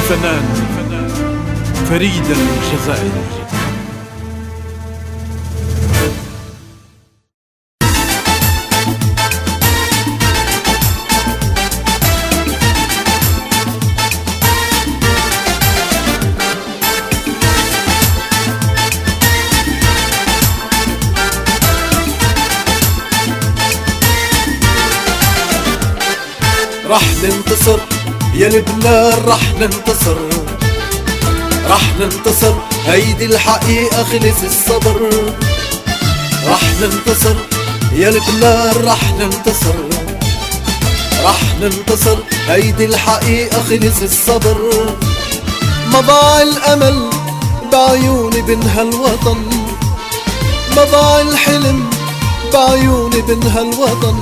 الفنان فريد الجزائري. رح ننتصر يا لبنان، رح ننتصر، رح ننتصر، هيدي الحقيقة خلص الصبر. رح ننتصر يا لبنان، رح ننتصر، رح ننتصر، هيدي الحقيقة خلص الصبر. ما ضاع الأمل بعيوني بنها الوطن، ما ضاع الحلم بعيوني بنها الوطن.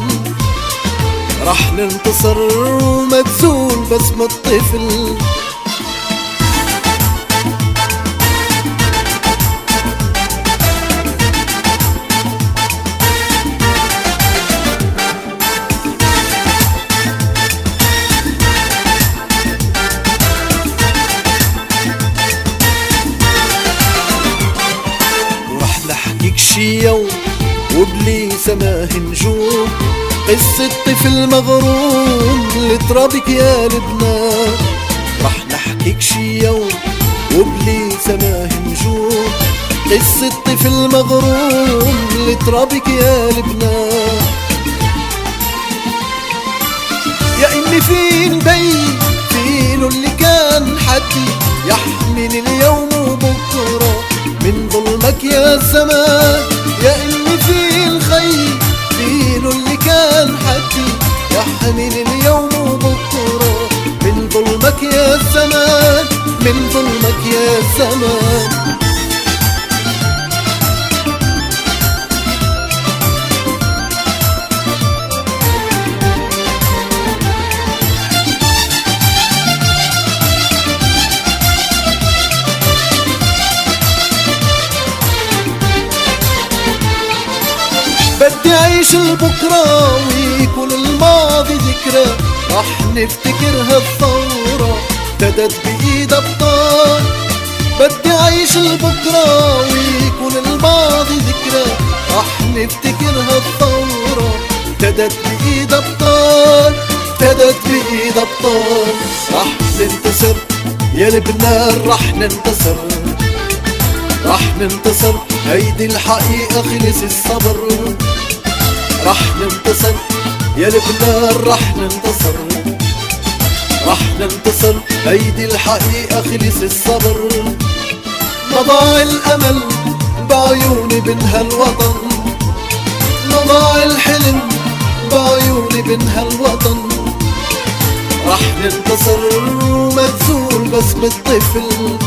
رح ننتصر وما تزول بسمة الطفل. ورح نحكيك شي يوم وبلي سماه نجوم، قصة طفل مغروم لترابك يا لبنان. رح نحكيك شي يوم وبلي سماه نجوم، قصة طفل مغروم لترابك يا لبنان. يا إني فين بي فينو اللي كان حدي يحميني اليوم وبكرة من ظلمك يا الزمان. يا إني فين خي فينو اللي كان حدي يحميني اليوم وبكرة من ظلمك يا الزمان، من ظلمك يا الزمان. بدي أعيش البكرة ويكون الماضي ذكرى، رح نفتكرها الثورة ابتدت بإيد أبطال. بدي أعيش البكرة ويكون الماضي ذكرى، رح نفتكرها الثورة ابتدت بإيد أبطال، ابتدت بإيد أبطال. رح ننتصر يا لبنان، رح ننتصر، رح ننتصر، هيدي الحقيقة خلص الصبر. رح ننتصر يا لبنان، رح ننتصر، رح ننتصر، هيدي الحقيقة خلص الصبر. ما ضاع الأمل بعيوني بنها الوطن، ما ضاع الحلم بعيوني بنها الوطن. رح ننتصر وما تزول بسمة الطفل.